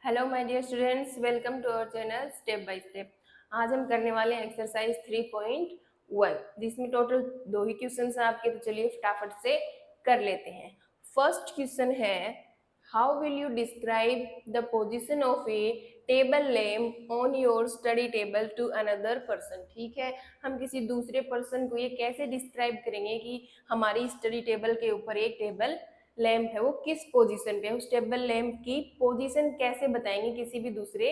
Hello my dear students, welcome to our channel step by step. आज हम करने वाले हैं एक्सरसाइज 3.1 जिसमें टोटल 2 ही क्वेश्चन हैं आपके। तो चलिए फटाफट से कर लेते हैं। फर्स्ट क्वेश्चन है, how will you describe the position of a table lamp on your study table to another person. ठीक है, हम किसी दूसरे पर्सन को ये कैसे डिस्क्राइब करेंगे कि हमारी स्टडी टेबल के ऊपर एक टेबल लैंप है, वो किस पोजीशन पे है, उस टेबल लैंप की पोजीशन कैसे बताएंगे किसी भी दूसरे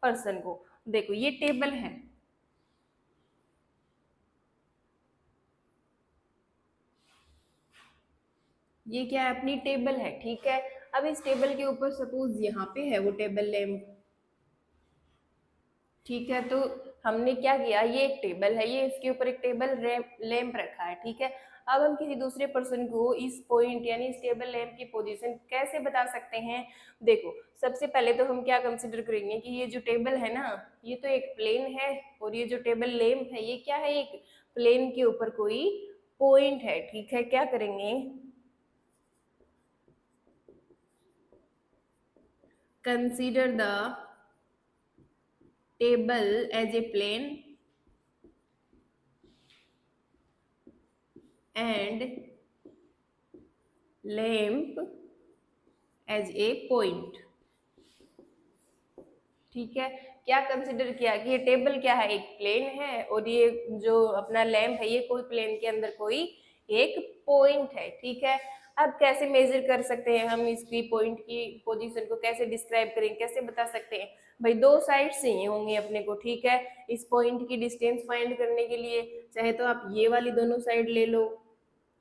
पर्सन को। देखो ये टेबल है, ये क्या है, अपनी टेबल है। ठीक है, अब इस टेबल के ऊपर सपोज यहाँ पे है वो टेबल लैंप। ठीक है, तो हमने क्या किया, ये एक टेबल है, ये इसके ऊपर एक टेबल लैंप रखा है। ठीक है, अब हम किसी दूसरे पर्सन को इस पॉइंट यानी इस टेबल लैंप की पोजीशन कैसे बता सकते हैं। देखो सबसे पहले तो हम क्या कंसिडर करेंगे कि ये जो टेबल है ना, ये तो एक प्लेन है, और ये जो टेबल लैंप है ये क्या है, एक प्लेन के ऊपर कोई पॉइंट है। ठीक है, क्या करेंगे, consider the table as a plane and lamp as a point. ठीक है, क्या कंसिडर किया कि ये टेबल क्या है, एक प्लेन है, और ये जो अपना लैंप है ये कोई प्लेन के अंदर कोई एक पॉइंट है। ठीक है, अब कैसे मेजर कर सकते हैं हम इसकी पॉइंट की पोजीशन को, कैसे डिस्क्राइब करेंगे, कैसे बता सकते हैं। भाई दो साइड चाहिए होंगे अपने को। ठीक है, इस पॉइंट की डिस्टेंस फाइंड करने के लिए चाहे तो आप ये वाली दोनों साइड ले लो।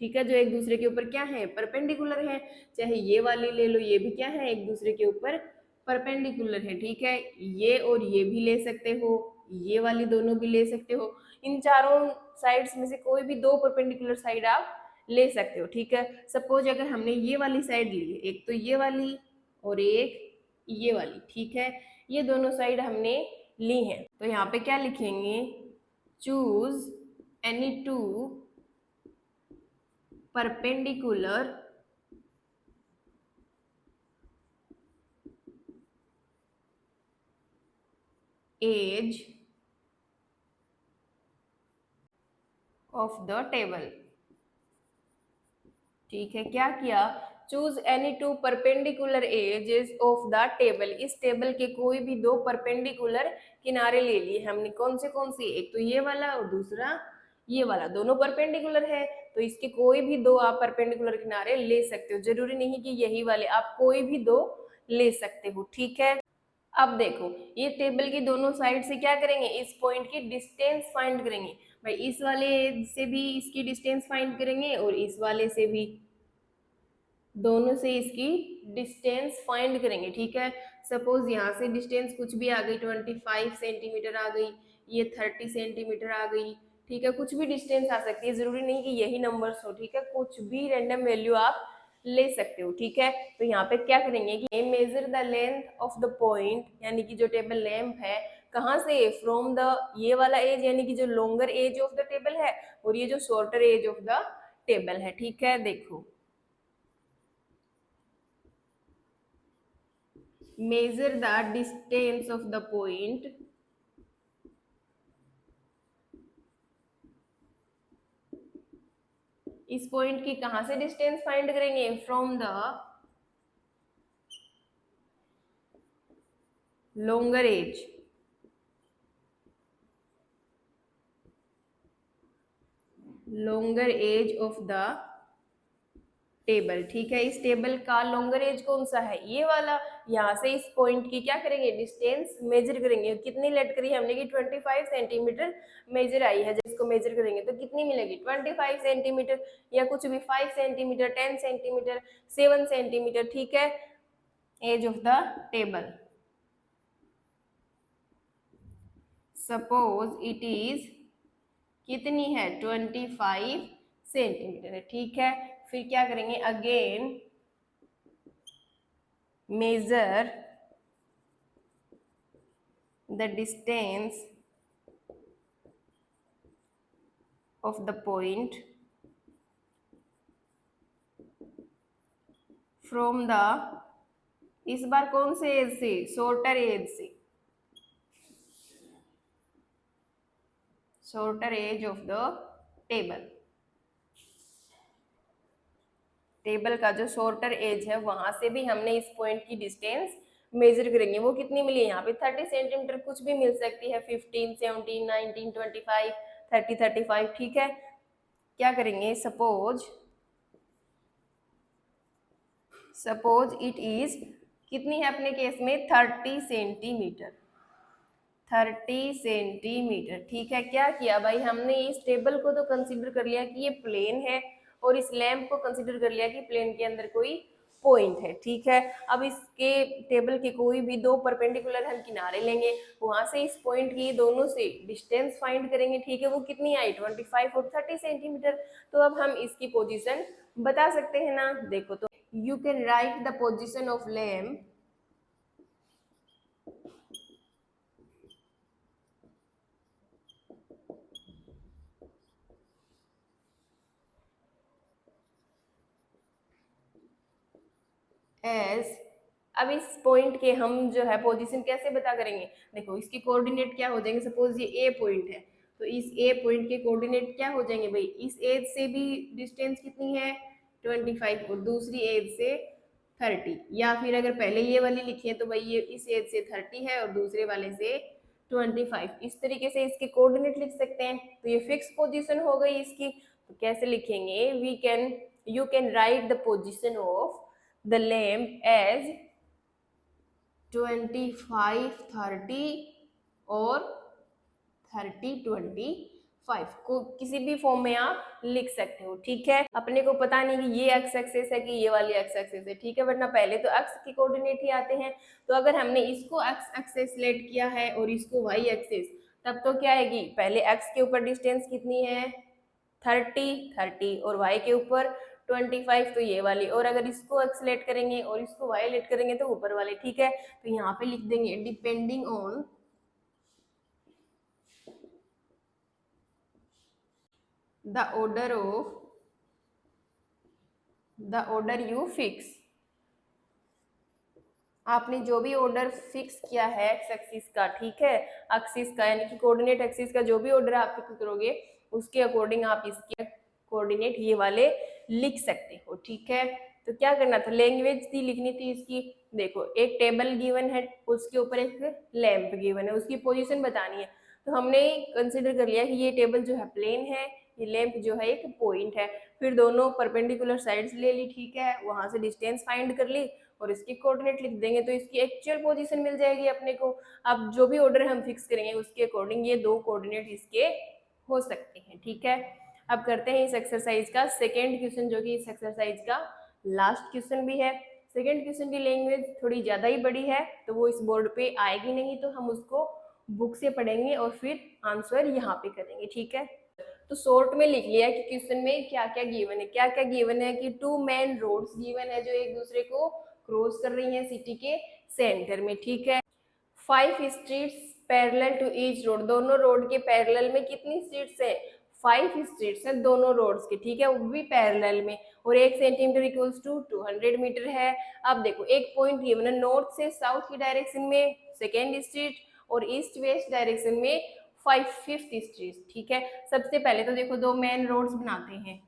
ठीक है, जो एक दूसरे के ऊपर क्या है, परपेंडिकुलर है। चाहे ये वाली ले लो, ये भी क्या है, एक दूसरे के ऊपर परपेंडिकुलर है। ठीक है, ये और ये भी ले सकते हो, ये वाली दोनों भी ले सकते हो। इन चारों साइड्स में से कोई भी दो परपेंडिकुलर साइड आप ले सकते हो। ठीक है, सपोज अगर हमने ये वाली साइड ली है, एक तो ये वाली और एक ये वाली। ठीक है, ये दोनों साइड हमने ली हैं, तो यहाँ पे क्या लिखेंगे, choose any two perpendicular edge of the table। ठीक है, क्या किया, choose any two perpendicular edges of the table. इस टेबल के कोई भी दो परपेंडिकुलर किनारे ले लिए हमने। कौन से, एक तो ये वाला और दूसरा ये वाला, दोनों परपेंडिकुलर है, तो इसके कोई भी दो आप परपेंडिकुलर किनारे ले सकते हो। जरूरी नहीं कि यही वाले, आप कोई भी दो ले सकते हो। ठीक है, अब देखो ये टेबल की दोनों साइड से क्या करेंगे, इस पॉइंट की डिस्टेंस फाइंड करेंगे। भाई इस वाले से भी इसकी डिस्टेंस फाइंड करेंगे और इस वाले से भी, दोनों से इसकी डिस्टेंस फाइंड करेंगे। ठीक है, सपोज यहाँ से डिस्टेंस कुछ भी आ गई, 25 सेंटीमीटर आ गई, ये 30 सेंटीमीटर आ गई। ठीक है, कुछ भी डिस्टेंस आ सकती है, जरूरी नहीं कि यही नंबर्स हो। ठीक है, कुछ भी रैंडम वैल्यू आप ले सकते हो। ठीक है, तो यहाँ पे क्या करेंगे कि measure the length of the point, यानी कि जो टेबल लैंप है, कहाँ से, फ्रॉम द ये वाला एज, यानी कि जो longer edge of the table है, और ये जो shorter edge of the table है। ठीक है, देखो measure the distance of the point इस पॉइंट की कहां से डिस्टेंस फाइंड करेंगे, from the longer edge, longer edge of the table. ठीक है, इस टेबल का लोंगर एज कौन सा है, ये वाला। यहाँ से इस पॉइंट की क्या करेंगे, डिस्टेंस मेजर करेंगे। कितनी लेट करी हमने कि 25 सेंटीमीटर मेजर आई है, जिसको मेजर करेंगे तो कितनी मिलेगी, 25 सेंटीमीटर, या कुछ भी 5 सेंटीमीटर, 10 सेंटीमीटर, 7 सेंटीमीटर। ठीक है, edge of the table, suppose it is कितनी है, 25 सेंटीमीटर है। ठीक है, फिर क्या करेंगे, again measure the distance of the point from the इस बार कौन से एज से, शॉर्टर एज से, shorter edge of the table, table का जो शॉर्टर एज है वहां से भी हमने इस पॉइंट की डिस्टेंस मेजर करेंगे। वो कितनी मिली है यहाँ पे 30 सेंटीमीटर, कुछ भी मिल सकती है, 15, 17, 19, 25, 30, 35, ठीक है। क्या करेंगे, सपोज इट इज, कितनी है अपने केस में 30 सेंटीमीटर, 30 सेंटीमीटर, ठीक है। क्या किया भाई हमने, इस टेबल को तो कंसिडर कर लिया कि ये प्लेन है, और इस लैंप को कंसिडर कर लिया कि प्लेन के अंदर कोई पॉइंट है, ठीक है। अब इसके टेबल के कोई भी दो परपेंडिकुलर हम किनारे लेंगे, वहां से इस पॉइंट की दोनों से डिस्टेंस फाइंड करेंगे, ठीक है। वो कितनी आई 25 और 30 सेंटीमीटर। तो अब हम इसकी पोजीशन बता सकते हैं ना, देखो तो you can write the position of lamp as, अब इस पॉइंट के हम जो है पोजीशन कैसे पता करेंगे, देखो इसके कोऑर्डिनेट क्या हो जाएंगे, सपोज ये ए पॉइंट है, तो इस ए पॉइंट के कोऑर्डिनेट क्या हो जाएंगे भाई, इस एज से भी डिस्टेंस कितनी है 25 और दूसरी एज से 30, या फिर अगर पहले ये वाली लिखे तो भाई ये इस एज से 30 है और दूसरे वाले से 25, इस तरीके से इसके कोऑर्डिनेट लिख सकते हैं। तो ये फिक्स पोजीशन हो गई इसकी, तो कैसे लिखेंगे, we can, you can write the position of the lamp as 25, 30 और 30, 25 को किसी भी फॉर्म में आप लिख सकते हो, ठीक है। अपने को पता नहीं कि ये एक्स एक्सिस है कि ये वाली एक्स एक्सिस है, ठीक है, वरना पहले तो एक्स के कोऑर्डिनेट ही आते हैं। तो अगर हमने इसको एक्स एक्सिस सेलेक्ट किया है और इसको वाई एक्सिस, तब तो क्या आएगी, पहले एक्स के ऊपर डिस्टेंस कितनी है 30 और y के ऊपर 25, तो ये वाली, और अगर इसको एक्सलेट करेंगे और इसको y लेट करेंगे तो ऊपर वाले, ठीक है। तो यहाँ पे लिख देंगे depending on the order you fix, आपने जो भी ऑर्डर फिक्स किया है एक्स एक्सिस का, ठीक है, एक्सिस का यानी कि कोऑर्डिनेट एक्सिस का जो भी ऑर्डर आप फिक्स करोगे उसके अकॉर्डिंग आप इसके कोऑर्डिनेट ये वाले लिख सकते हो, ठीक है। तो क्या करना था, लैंग्वेज थी लिखनी थी इसकी, देखो एक टेबल गिवन है, उसके ऊपर एक लैंप गिवन है, उसकी पोजीशन बतानी है। तो हमने कंसिडर कर लिया कि ये टेबल जो है प्लेन है, ये लैंप जो है एक पॉइंट है, फिर दोनों परपेंडिकुलर साइड्स ले ली, ठीक है, वहां से डिस्टेंस फाइंड कर ली और इसके कोऑर्डिनेट लिख देंगे तो इसकी एक्चुअल पोजीशन मिल जाएगी अपने को। अब जो भी ऑर्डर हम फिक्स करेंगे उसके अकॉर्डिंग ये दो कोऑर्डिनेट इसके हो सकते हैं, ठीक है। अब करते हैं इस एक्सरसाइज का सेकेंड क्वेश्चन, जो कि इस एक्सरसाइज का लास्ट क्वेश्चन भी है। सेकेंड क्वेश्चन की लैंग्वेज थोड़ी ज्यादा ही बड़ी है, तो वो इस बोर्ड पे आएगी नहीं, तो हम उसको बुक से पढ़ेंगे और फिर आंसर यहाँ पे करेंगे, ठीक है। तो शॉर्ट में लिख लिया कि क्वेश्चन में क्या क्या गिवन है, क्या क्या गिवन है कि टू मेन रोड्स गिवन है जो एक दूसरे को क्रॉस कर रही हैं सिटी के सेंटर में, ठीक है। 5 streets parallel to each road, दोनों रोड के पैरेलल में कितनी स्ट्रीट्स है, 5 स्ट्रीट्स हैं दोनों रोड्स के, ठीक है, वो भी पैरेलल में, और 1 सेंटीमीटर इक्वल्स टू 200 मीटर है। अब देखो एक पॉइंट गिवन है, नॉर्थ से साउथ की डायरेक्शन में सेकेंड स्ट्रीट और ईस्ट वेस्ट डायरेक्शन में 5th स्ट्रीट, ठीक है। सबसे पहले तो देखो दो मेन रोड्स बनाते हैं,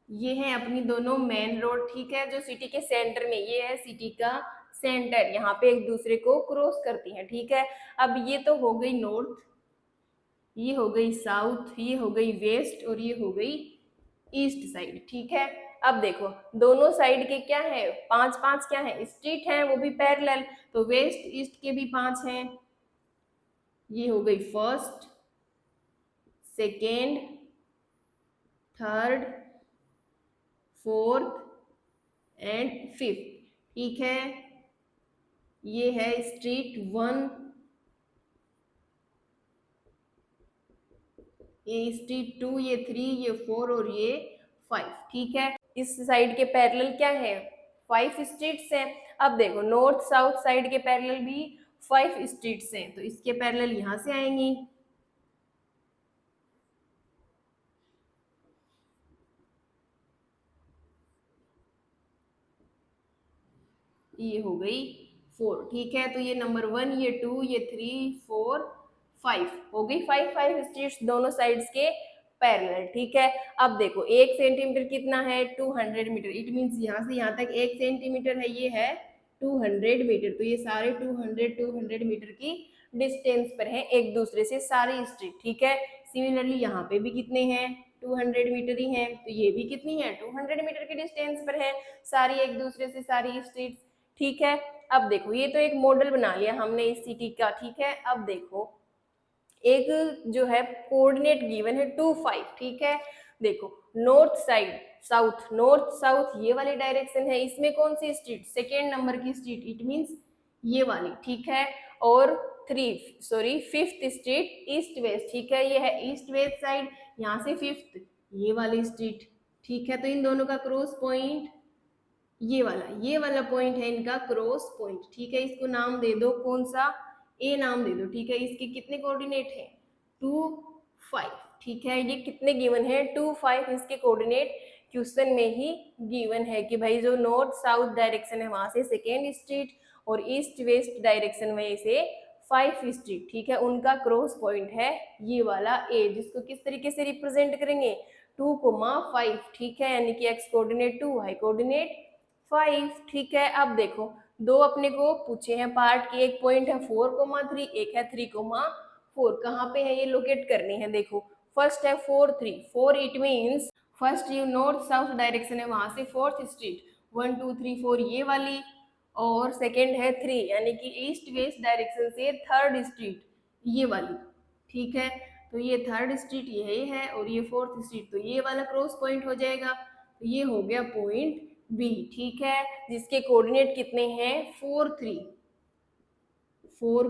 ये है अपनी दोनों मेन रोड, ठीक है, जो सिटी के सेंटर में, ये है सिटी का सेंटर, यहाँ पे एक दूसरे को क्रॉस करती हैं, ठीक है। अब ये तो हो गई नॉर्थ, ये हो गई साउथ, ये हो गई वेस्ट और ये हो गई ईस्ट साइड, ठीक है। अब देखो दोनों साइड के क्या है, 5 5 क्या है स्ट्रीट है, वो भी पैरेलल, तो वेस्ट ईस्ट के भी 5 हैं, ये हो गई first, second, third, fourth and fifth, ठीक है। ये है स्ट्रीट 1, ये स्ट्रीट 2, ये 3, ये 4 और ये 5, ठीक है। इस साइड के पैरेलल क्या है 5 स्ट्रीट्स हैं। अब देखो नॉर्थ साउथ साइड के पैरेलल भी 5 स्ट्रीट्स हैं, तो इसके पैरेलल यहां से आएंगी, ये हो गई 4, ठीक है। तो ये नंबर 1, ये 2, ये 3, 4, 5 हो गई, 5 स्ट्रीट्स दोनों साइड्स के पैरेलल, ठीक है। अब देखो 1 सेंटीमीटर कितना है, 200 मीटर। इट मीन्स यहाँ से यहाँ तक 1 सेंटीमीटर है, ये है 200 मीटर। तो ये सारे 200 मीटर की डिस्टेंस पर हैं एक दूसरे से सारी स्ट्रीट, ठीक है। सिमिलरली यहाँ पे भी कितने हैं, 200 मीटर ही हैं। तो ये भी कितनी है, 200 मीटर की डिस्टेंस पर है सारी एक दूसरे से सारी स्ट्रीट, ठीक है। अब देखो ये तो एक मॉडल बना लिया हमने इस सिटी का, ठीक है। अब देखो एक जो है कोऑर्डिनेट गिवन है 2, 5, ठीक है। देखो north side south, north south ये वाली डायरेक्शन है, इसमें कौन सी स्ट्रीट, सेकेंड नंबर की स्ट्रीट, इट मींस ये वाली, ठीक है। और 5th स्ट्रीट ईस्ट वेस्ट, ठीक है, ये है ईस्ट वेस्ट साइड, यहाँ से 5th ये वाली स्ट्रीट, ठीक है। तो इन दोनों का क्रॉस पॉइंट ये वाला पॉइंट है इनका क्रॉस पॉइंट, ठीक है। इसको नाम दे दो, कौन सा, ए नाम दे दो, ठीक है। इसके कितने कोऑर्डिनेट है, 2, 5, ठीक है। ये कितने गिवन है, 2, 5 इसके कोऑर्डिनेट क्वेश्चन में ही गिवन है कि भाई जो नॉर्थ साउथ डायरेक्शन है वहां से सेकेंड स्ट्रीट और ईस्ट वेस्ट डायरेक्शन में से 5 स्ट्रीट, ठीक है, उनका क्रॉस पॉइंट है ये वाला ए, जिसको किस तरीके से रिप्रेजेंट करेंगे, 2, 5, ठीक है। यानी कि एक्स कोऑर्डिनेट 2, वाई कोऑर्डिनेट 5, ठीक है। अब देखो दो अपने को पूछे हैं पार्ट की, एक पॉइंट है 4, 3, एक है 3, 4। कहाँ पे है ये लोकेट करनी है, देखो फर्स्ट है 4, 3, 4 इट मीन्स फर्स्ट ये नॉर्थ साउथ डायरेक्शन है वहां से 4th स्ट्रीट 1, 2, 3, 4 ये वाली, और सेकेंड है 3 यानी कि ईस्ट वेस्ट डायरेक्शन से 3rd स्ट्रीट ये वाली, ठीक है। तो ये 3rd स्ट्रीट यही है और ये 4th स्ट्रीट, तो ये वाला क्रॉस पॉइंट हो जाएगा। तो ये हो गया पॉइंट बी, ठीक है, जिसके कोऑर्डिनेट कितने हैं 4, 3, 4,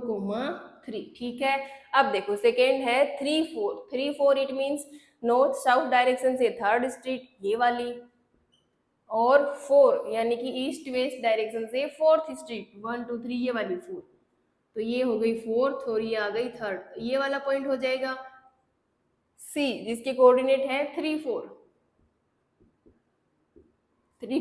3, ठीक है। अब देखो सेकेंड है 3, 4, 3, 4 it means north south direction से 3rd स्ट्रीट ये वाली, और 4 यानी कि ईस्ट वेस्ट डायरेक्शन से 4th स्ट्रीट 1, 2, 3 ये वाली 4। तो ये हो गई 4th और ये आ गई 3rd, ये वाला पॉइंट हो जाएगा सी, जिसके कोऑर्डिनेट है 3, 4, 3,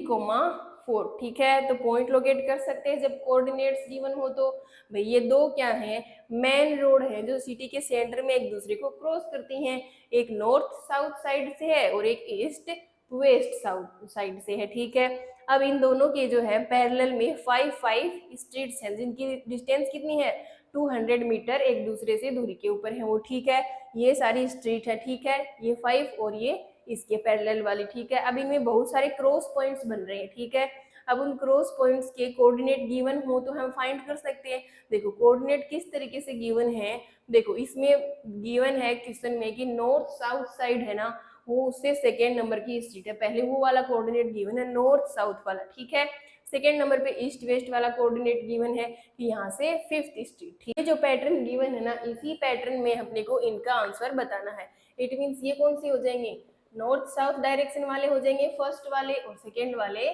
4, ठीक है। तो पॉइंट लोकेट कर सकते हैं जब कोऑर्डिनेट्स गिवन हो। तो भाई ये दो क्या है, मेन रोड है जो सिटी के सेंटर में एक दूसरे को क्रॉस करती हैं, एक नॉर्थ साउथ साइड से है और एक ईस्ट वेस्ट साउथ साइड से है, ठीक है। अब इन दोनों के जो है पैरेलल में 5 स्ट्रीट्स हैं जिनकी डिस्टेंस कितनी है 200 मीटर एक दूसरे से दूरी के ऊपर है वो, ठीक है। ये सारी स्ट्रीट है, ठीक है, ये 5 और ये इसके पैरेलल वाली, ठीक है। अब इनमें बहुत सारे क्रॉस पॉइंट्स बन रहे हैं, ठीक है। अब उन क्रॉस पॉइंट्स के कोऑर्डिनेट गिवन हो तो हम फाइंड कर सकते हैं। देखो कोऑर्डिनेट किस तरीके से गिवन है, देखो इसमें गिवन है क्वेश्चन में कि नॉर्थ साउथ साइड है ना, वो उससे सेकेंड नंबर की स्ट्रीट है, पहले वो वाला कोऑर्डिनेट गिवन है नॉर्थ साउथ वाला, ठीक है। सेकेंड नंबर पे ईस्ट वेस्ट वाला कोऑर्डिनेट गिवन है कि यहाँ से 5th स्ट्रीट, ठीक है। जो पैटर्न गिवन है ना, इसी पैटर्न में अपने को इनका आंसर बताना है। इट मीन्स ये कौन सी हो जाएंगे, नॉर्थ साउथ डायरेक्शन वाले हो जाएंगे फर्स्ट वाले, और सेकेंड वाले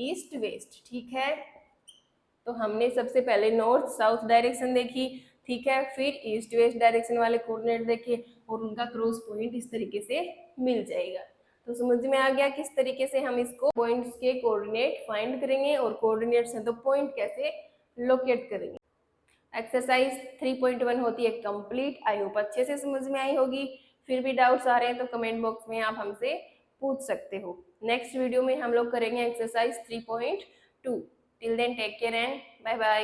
ईस्ट वेस्ट, ठीक है। तो हमने सबसे पहले नॉर्थ साउथ डायरेक्शन देखी, ठीक है, फिर ईस्ट वेस्ट डायरेक्शन वाले कोऑर्डिनेट देखे और उनका क्रॉस पॉइंट इस तरीके से मिल जाएगा। तो समझ में आ गया किस तरीके से हम इसको पॉइंट्स के कोऑर्डिनेट फाइंड करेंगे, और कोऑर्डिनेट्स हैं तो पॉइंट कैसे लोकेट करेंगे। एक्सरसाइज 3.1 होती है कंप्लीट। आई होप अच्छे से समझ में आई होगी। फिर भी डाउट्स आ रहे हैं तो कमेंट बॉक्स में आप हमसे पूछ सकते हो। नेक्स्ट वीडियो में हम लोग करेंगे exercise 3.2। Till then take care and bye bye.